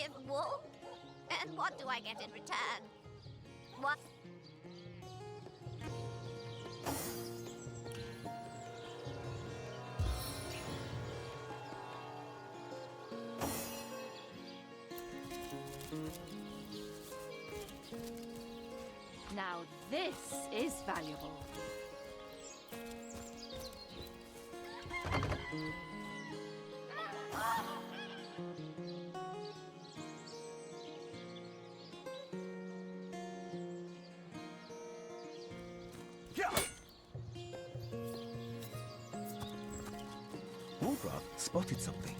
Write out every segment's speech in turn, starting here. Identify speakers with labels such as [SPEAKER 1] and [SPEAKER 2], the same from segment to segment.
[SPEAKER 1] give wool? And what do I get in return? What?
[SPEAKER 2] Now this is valuable.
[SPEAKER 3] Warbler spotted something.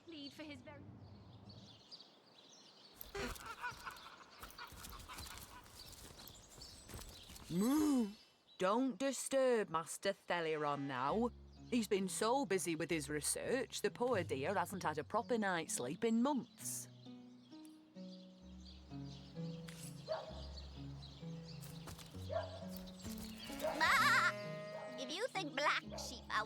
[SPEAKER 2] Plead for his very...
[SPEAKER 4] Moo! Don't disturb Master Theliron now. He's been so busy with his research, the poor dear hasn't had a proper night's sleep in months.
[SPEAKER 1] Ma! If you think black sheep are...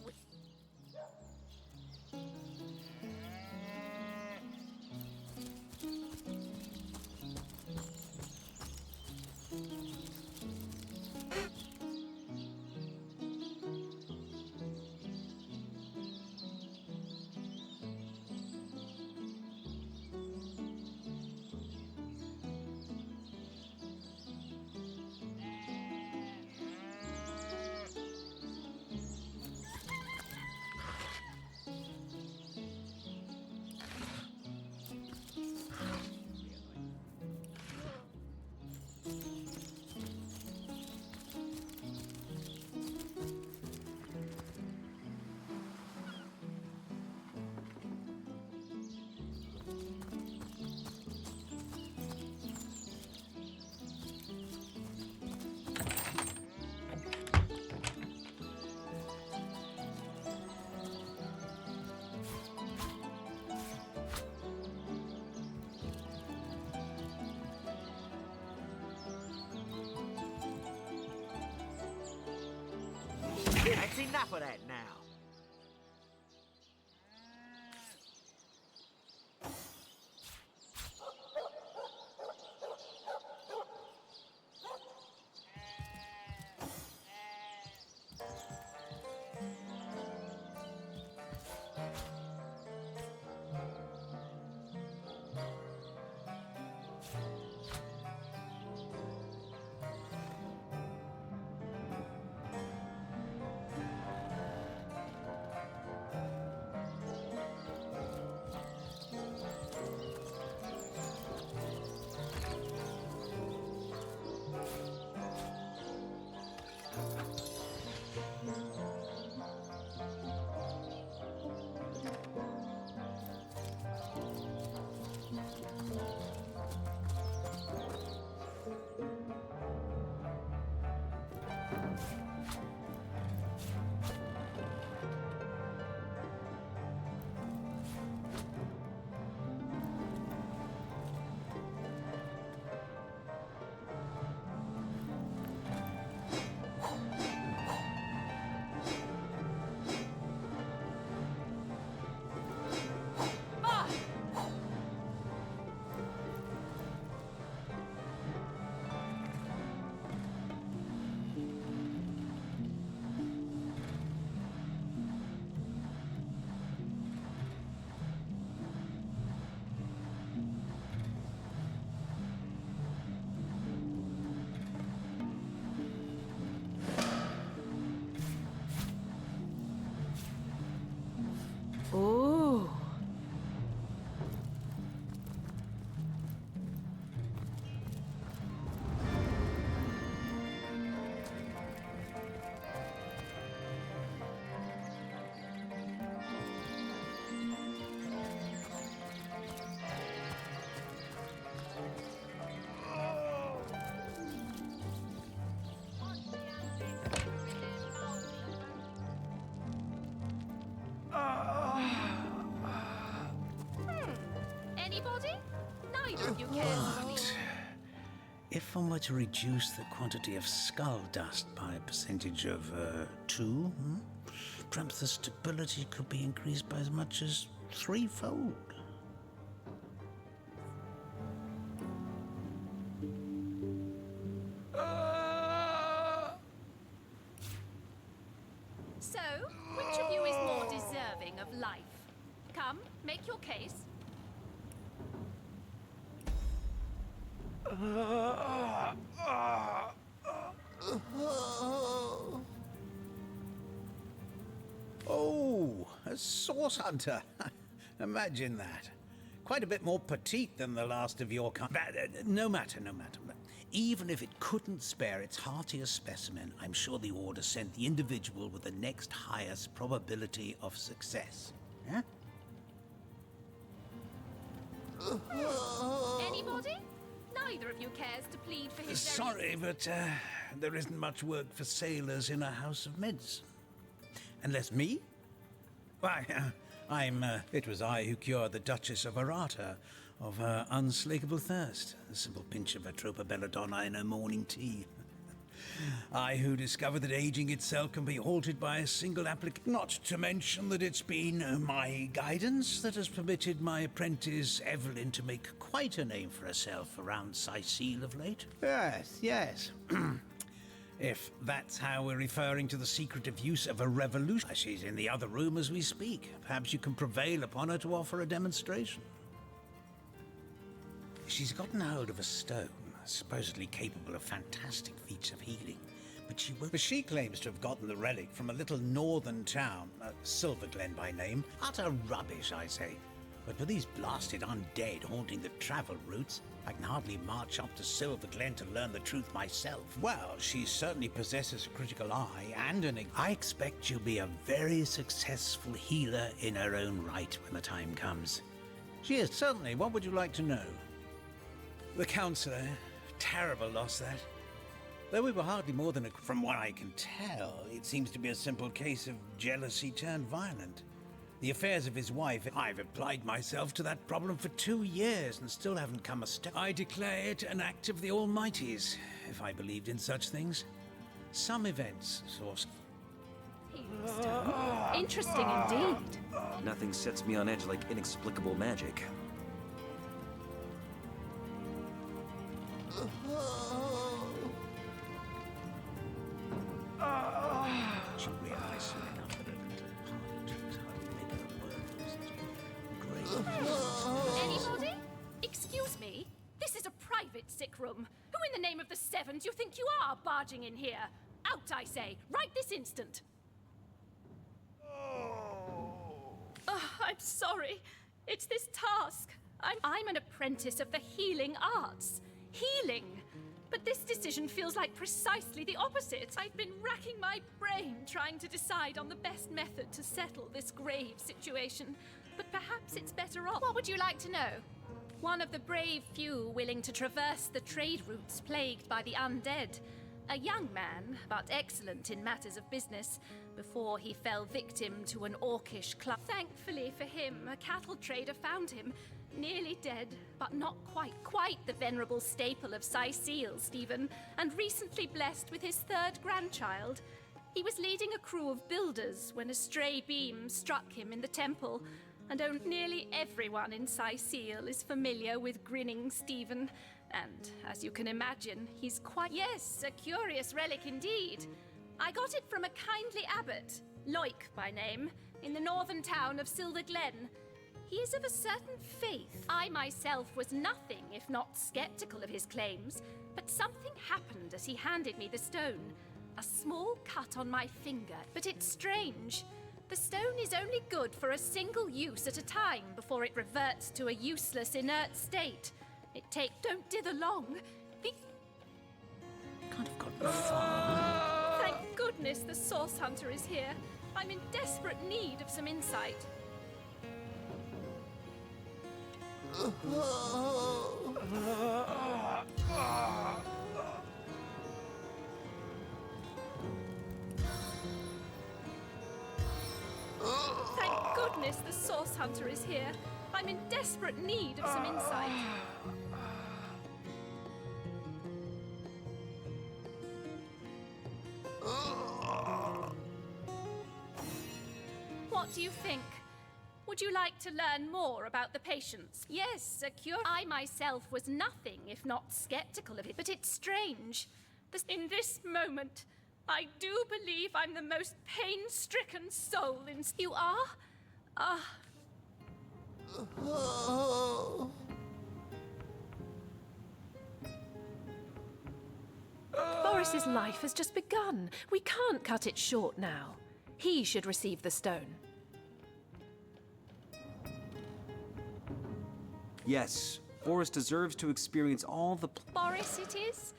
[SPEAKER 5] That's enough of that now.
[SPEAKER 4] Oh!
[SPEAKER 2] Anybody? Neither of you cares for me.
[SPEAKER 6] If one were to reduce the quantity of skull dust by a percentage of 2, perhaps the stability could be increased by as much as 3-fold.
[SPEAKER 2] So, which of you is more deserving of life? Come, make your case.
[SPEAKER 6] Oh, a source hunter. Imagine that. Quite a bit more petite than the last of your kind. No matter. Even if it couldn't spare its heartiest specimen, I'm sure the Order sent the individual with the next highest probability of success. Huh?
[SPEAKER 2] Anybody? Neither of you cares to plead for his
[SPEAKER 6] Sorry, but there isn't much work for sailors in a house of medicine. Unless me? Why, it was I who cured the Duchess of Arata of her unslakable thirst. A simple pinch of Atropa belladonna in her morning tea. I who discovered that aging itself can be halted by a single application. Not to mention that it's been my guidance that has permitted my apprentice Evelyn to make quite a name for herself around Sicile of late. Yes. If that's how we're referring to the secretive use of a revolution. She's in the other room as we speak. Perhaps you can prevail upon her to offer a demonstration. She's gotten hold of a stone, supposedly capable of fantastic feats of healing, but she claims to have gotten the relic from a little northern town, Silverglen by name. Utter rubbish, I say. But with these blasted undead haunting the travel routes, I can hardly march up to Silverglen to learn the truth myself. Well, she certainly possesses a critical eye and I expect she'll be a very successful healer in her own right when the time comes. She is, certainly. What would you like to know? The counsellor. Terrible loss, that. Though we were hardly more than From what I can tell, it seems to be a simple case of jealousy turned violent. The affairs of his wife, I've applied myself to that problem for 2 years and still haven't come a step. I declare it an act of the Almighty's, if I believed in such things. Some events, source.
[SPEAKER 2] healing stone. Interesting indeed.
[SPEAKER 3] Nothing sets me on edge like inexplicable magic.
[SPEAKER 6] She realized soon enough that her little party tricks hardly make her worth of such great.
[SPEAKER 2] Anybody? Excuse me? This is a private sick room. Who in the name of the Sevens you think you are barging in here? Out, I say, right this instant. Oh, I'm sorry. It's this task. I'm an apprentice of the healing arts. Healing. But this decision feels like precisely the opposite. I've been racking my brain trying to decide on the best method to settle this grave situation. But perhaps it's better off. What would you like to know? One of the brave few willing to traverse the trade routes plagued by the undead. A young man, but excellent in matters of business, before he fell victim to an orcish club. Thankfully for him, a cattle trader found him, nearly dead, but not quite the venerable staple of Sicile, Stephen, and recently blessed with his 3rd grandchild. He was leading a crew of builders when a stray beam struck him in the temple, and nearly everyone in Sicile is familiar with grinning Stephen. And, as you can imagine, he's quite... Yes, a curious relic indeed. I got it from a kindly abbot, Loic by name, in the northern town of Silverglen. He is of a certain faith. I myself was nothing if not skeptical of his claims, but something happened as he handed me the stone. A small cut on my finger, but it's strange. The stone is only good for a single use at a time before it reverts to a useless, inert state. Don't dither long.
[SPEAKER 6] Can't have gotten far.
[SPEAKER 2] Thank goodness the Source Hunter is here. I'm in desperate need of some insight. Thank goodness the Source Hunter is here. I'm in desperate need of some insight. What do you think? Would you like to learn more about the patients? Yes, a cure. I myself was nothing if not skeptical of it, but it's strange. In this moment, I do believe I'm the most pain-stricken soul in... You are? Ah. Boris's life has just begun. We can't cut it short now. He should receive the stone.
[SPEAKER 3] Yes, Boris deserves to experience all the...
[SPEAKER 2] Boris it is?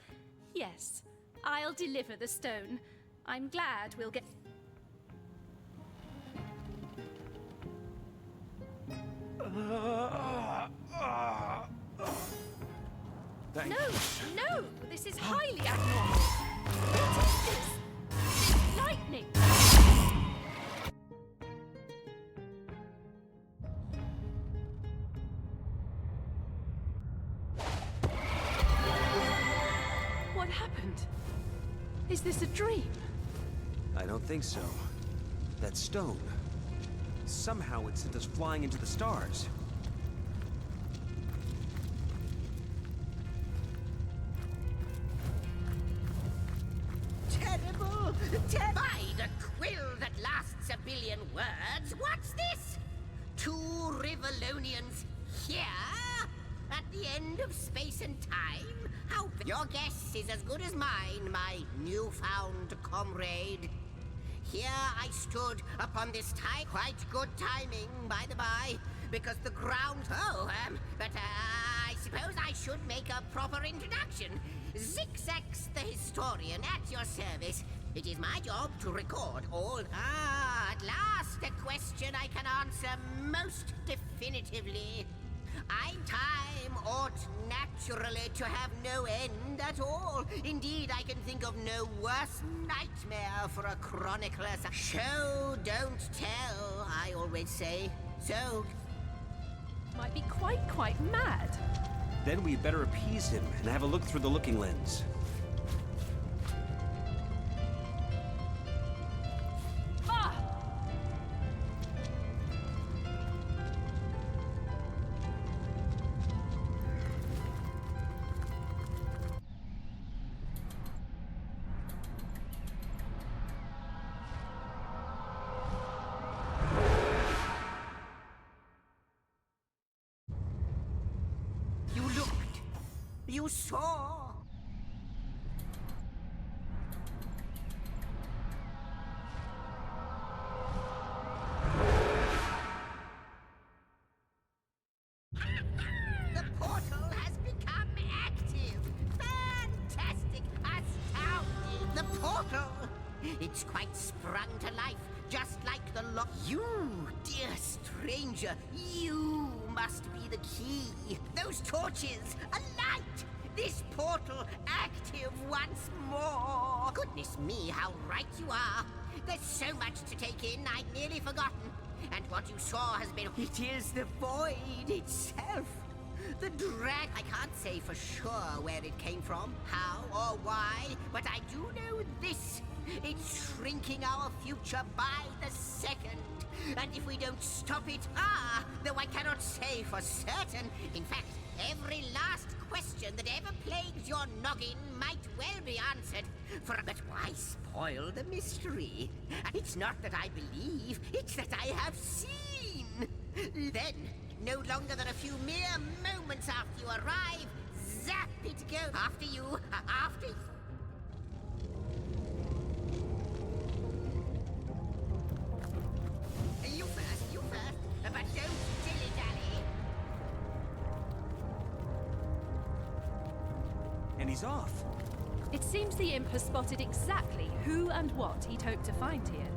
[SPEAKER 2] Yes. I'll deliver the stone. I'm glad we'll get...
[SPEAKER 3] Thank
[SPEAKER 2] No! This is highly abnormal. What is this? It's lightning! What happened? Is this a dream?
[SPEAKER 3] I don't think so. That stone. Somehow it sent us flying into the stars.
[SPEAKER 7] Terrible! By the quill that lasts a billion words, what's this? 2 Rivalonians here? At the end of space and time? How... Your guess is as good as mine, my newfound comrade. Here I stood upon this quite good timing, by the by, because the ground... but I suppose I should make a proper introduction. Zigzax the historian at your service. It is my job to record all... at last a question I can answer most definitively. Time ought naturally to have no end at all. Indeed, I can think of no worse nightmare for a chronicler. Show, don't tell, I always say. So...
[SPEAKER 2] Might be quite mad.
[SPEAKER 3] Then we'd better appease him and have a look through the looking lens.
[SPEAKER 2] Ah!
[SPEAKER 7] You looked. You saw. The portal has become active. Fantastic. Astounding. The portal. It's quite sprung to life, just like the lock. You, dear stranger, you must be the key. Those torches, a light. This portal active once more. Goodness me, how right you are. There's so much to take in, I'd nearly forgotten. And what you saw has been... It is the void itself. The drag... I can't say for sure where it came from, how or why, but I do know this. It's shrinking our future by the second. And if we don't stop it, though I cannot say for certain. In fact, every last question that ever plagues your noggin might well be answered. But why spoil the mystery? It's not that I believe, it's that I have seen. Then, no longer than a few mere moments after you arrive, zap it goes. After you, after... You first, but don't dilly-dally.
[SPEAKER 3] And he's off.
[SPEAKER 2] It seems the imp has spotted exactly who and what he'd hoped to find here.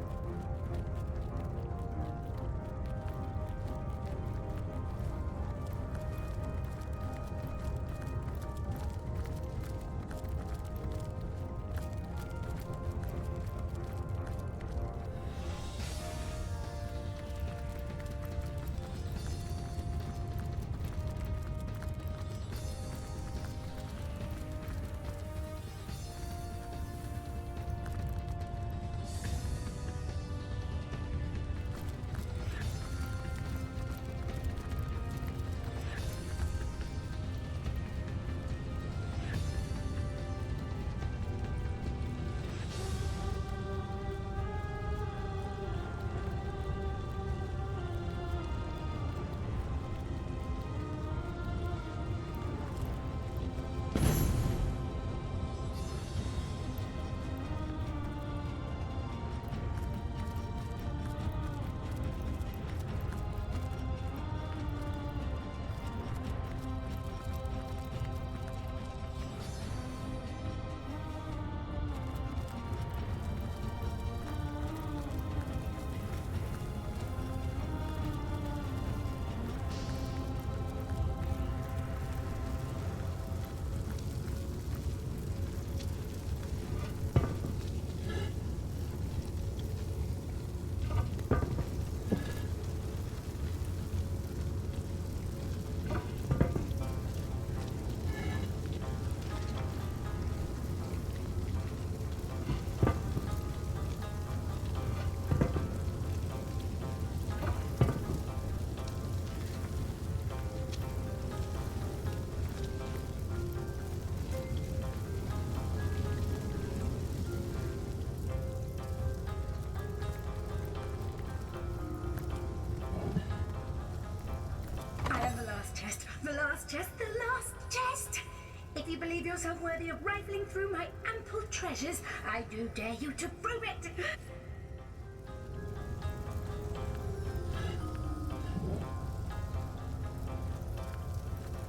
[SPEAKER 8] you believe yourself worthy of rifling through my ample treasures, I do dare you to prove it!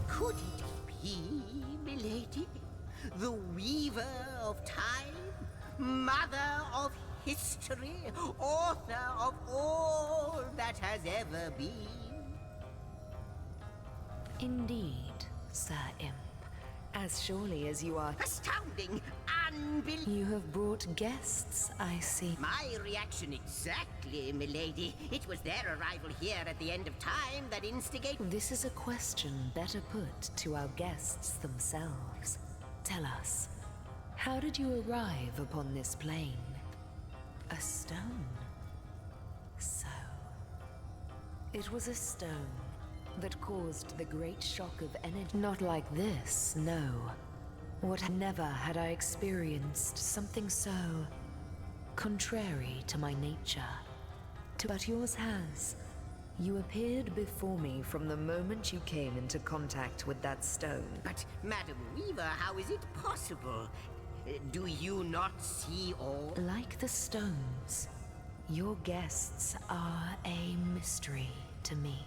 [SPEAKER 7] Could it be, milady? The weaver of time? Mother of history? Author of all that has ever been?
[SPEAKER 9] Indeed, Sir Imp. As surely as you are...
[SPEAKER 7] Astounding! Unbelievable!
[SPEAKER 9] You have brought guests, I see.
[SPEAKER 7] My reaction exactly, milady. It was their arrival here at the end of time that instigated...
[SPEAKER 9] This is a question better put to our guests themselves. Tell us, how did you arrive upon this plane? A stone? So... It was a stone that caused the great shock of energy. Not like this, no. Never had I experienced something so contrary to my nature. But yours has. You appeared before me from the moment you came into contact with that stone.
[SPEAKER 7] But, Madam Weaver, how is it possible? Do you not see all?
[SPEAKER 9] Like the stones, your guests are a mystery to me.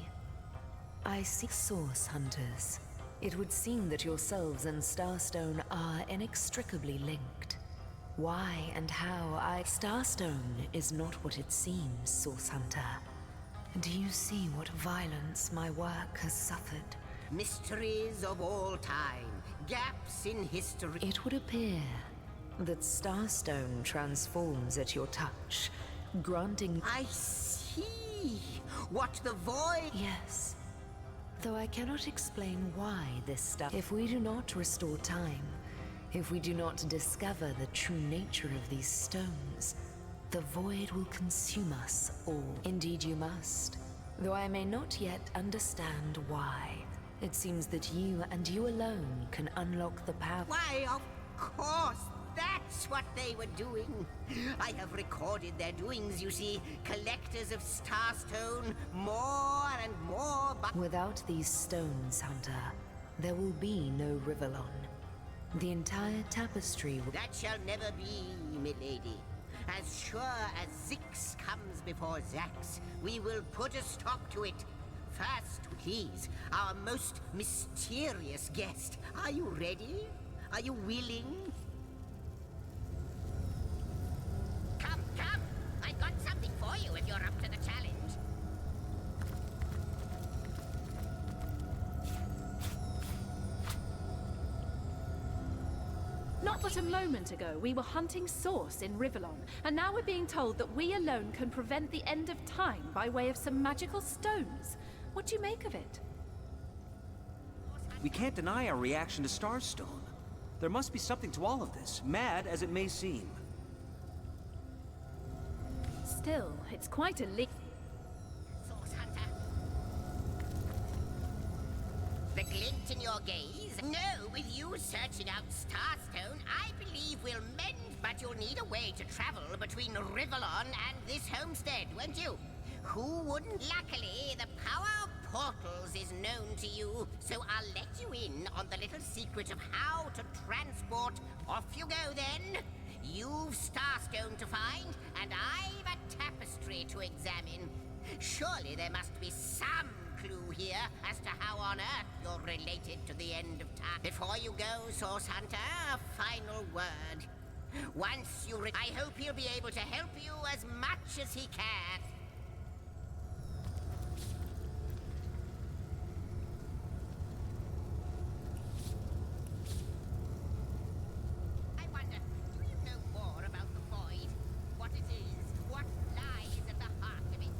[SPEAKER 9] I see source hunters. It would seem that yourselves and Starstone are inextricably linked. Why and how Starstone is not what it seems, Source Hunter. Do you see what violence my work has suffered?
[SPEAKER 7] Mysteries of all time. Gaps in history.
[SPEAKER 9] It would appear that Starstone transforms at your touch, granting...
[SPEAKER 7] I see. What the void...
[SPEAKER 9] Yes. Though I cannot explain why this stuff... If we do not restore time, if we do not discover the true nature of these stones, the void will consume us all. Indeed you must. Though I may not yet understand why. It seems that you and you alone can unlock the power...
[SPEAKER 7] Why, of course! That's what they were doing. I have recorded their doings, you see. Collectors of Starstone, more and more...
[SPEAKER 9] Without these stones, Hunter, there will be no Rivellon. The entire tapestry will...
[SPEAKER 7] That shall never be, milady. As sure as Zix comes before Zax, we will put a stop to it. First, please, our most mysterious guest. Are you ready? Are you willing? Come, come! I've got something for you if you're up to the challenge.
[SPEAKER 2] Not but a moment ago, we were hunting Source in Rivellon, and now we're being told that we alone can prevent the end of time by way of some magical stones. What do you make of it?
[SPEAKER 3] We can't deny our reaction to Starstone. There must be something to all of this, mad as it may seem.
[SPEAKER 2] Still, it's quite a leap.
[SPEAKER 7] Source Hunter. The glint in your gaze? No, with you searching out Starstone, I believe we'll mend, but you'll need a way to travel between Rivellon and this homestead, won't you? Who wouldn't? Luckily, the power of portals is known to you, so I'll let you in on the little secret of how to transport. Off you go, then. You've Starstone to find, and I've a tapestry to examine. Surely there must be some clue here as to how on earth you're related to the end of time. Before you go, Source Hunter, a final word. Once you I hope he'll be able to help you as much as he can. I wonder, do you know more about the void? What it is? What lies at the heart of it?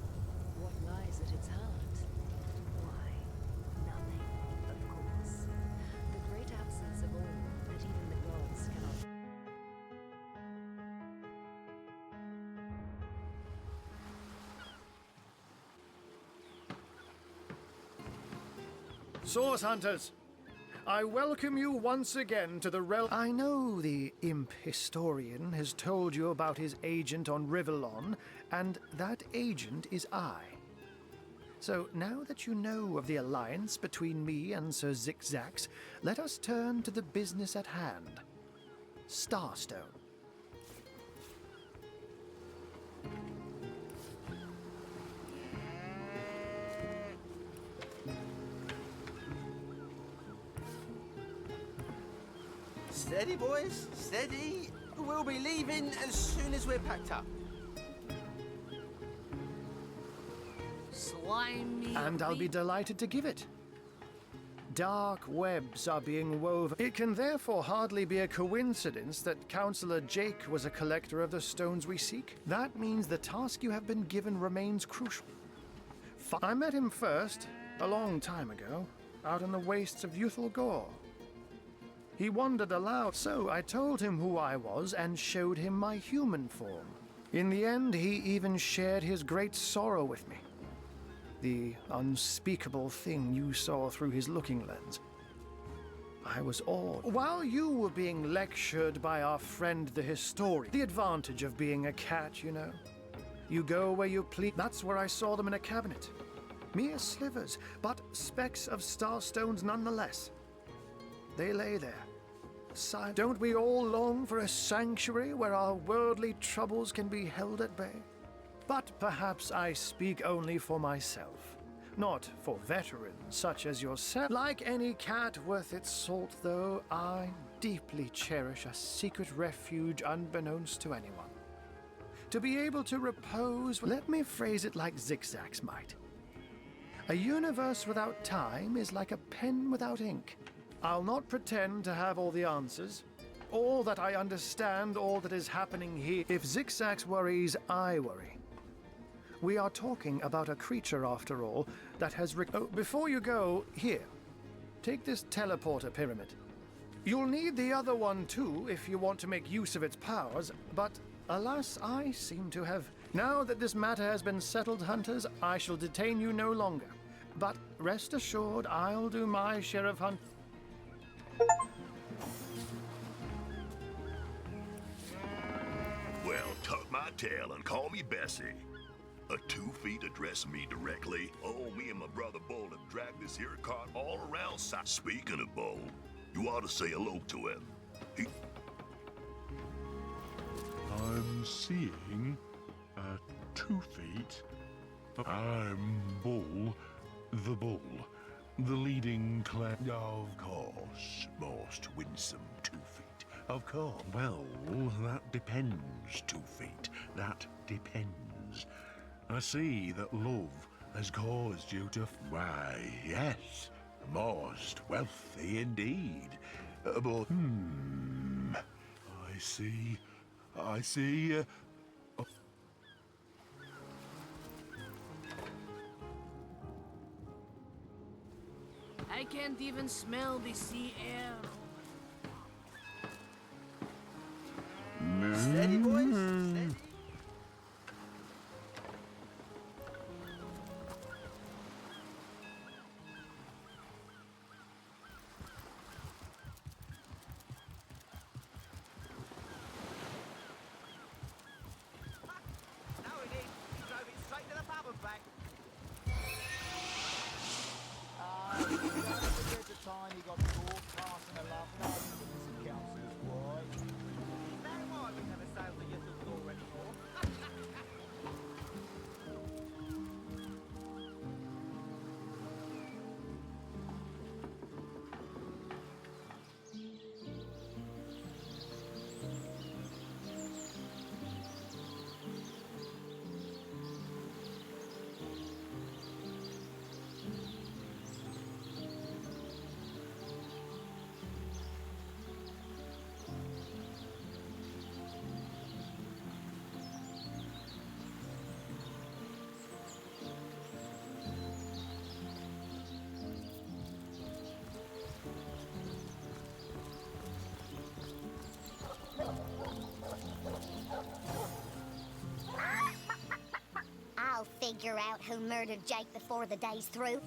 [SPEAKER 9] What lies at its heart? Why, nothing, of course. The great absence of all that even the gods cannot...
[SPEAKER 10] Source Hunters, I welcome you once again to the realm. I know the imp historian has told you about his agent on Rivellon, and that agent is I. So now that you know of the alliance between me and Sir Zigzags, let us turn to the business at hand. Starstone.
[SPEAKER 5] Steady, boys, steady. We'll be leaving as soon as we're packed up.
[SPEAKER 7] Slimy.
[SPEAKER 10] And I'll be delighted to give it. Dark webs are being woven. It can therefore hardly be a coincidence that Councillor Jake was a collector of the stones we seek. That means the task you have been given remains crucial. I met him first, a long time ago, out in the wastes of Youthful Gore. He wandered aloud, so I told him who I was and showed him my human form. In the end, he even shared his great sorrow with me. The unspeakable thing you saw through his looking lens. I was awed. While you were being lectured by our friend the historian, the advantage of being a cat, you know. You go where you please. That's where I saw them in a cabinet. Mere slivers, but specks of starstones nonetheless. They lay there. Don't we all long for a sanctuary where our worldly troubles can be held at bay? But perhaps I speak only for myself, not for veterans such as yourself. Like any cat worth its salt, though, I deeply cherish a secret refuge unbeknownst to anyone. To be able to repose, let me phrase it like Zigzags might. A universe without time is like a pen without ink. I'll not pretend to have all the answers, or that I understand all that is happening here. If Zigzags worries, I worry. We are talking about a creature, after all, that has before you go, here, take this teleporter pyramid. You'll need the other one too if you want to make use of its powers, but alas, I seem to have... Now that this matter has been settled, hunters, I shall detain you no longer. But rest assured, I'll do my share of hunt...
[SPEAKER 11] Well, tuck my tail and call me Bessie. A 2 feet addressing me directly. Oh, me and my brother Bull have dragged this here cart all around. Speaking of Bull, you ought to say hello to him.
[SPEAKER 12] I'm seeing 2 feet. I'm Bull, the leading clan.
[SPEAKER 11] Of course, most winsome 2 feet. Of course.
[SPEAKER 12] Well, that depends, 2 feet. That depends. I see that love has caused you to...
[SPEAKER 11] Why, yes, most wealthy indeed. But...
[SPEAKER 12] I see...
[SPEAKER 7] I can't even smell the sea air.
[SPEAKER 5] Steady, boys, steady. No, he did. He drove it straight to the pub and back.
[SPEAKER 13] There's a time he got broadcasting a love note to the councillor's wife.
[SPEAKER 5] Is that why we never sail for Youthful Gore anymore?
[SPEAKER 1] I'll figure out who murdered Jake before the day's through.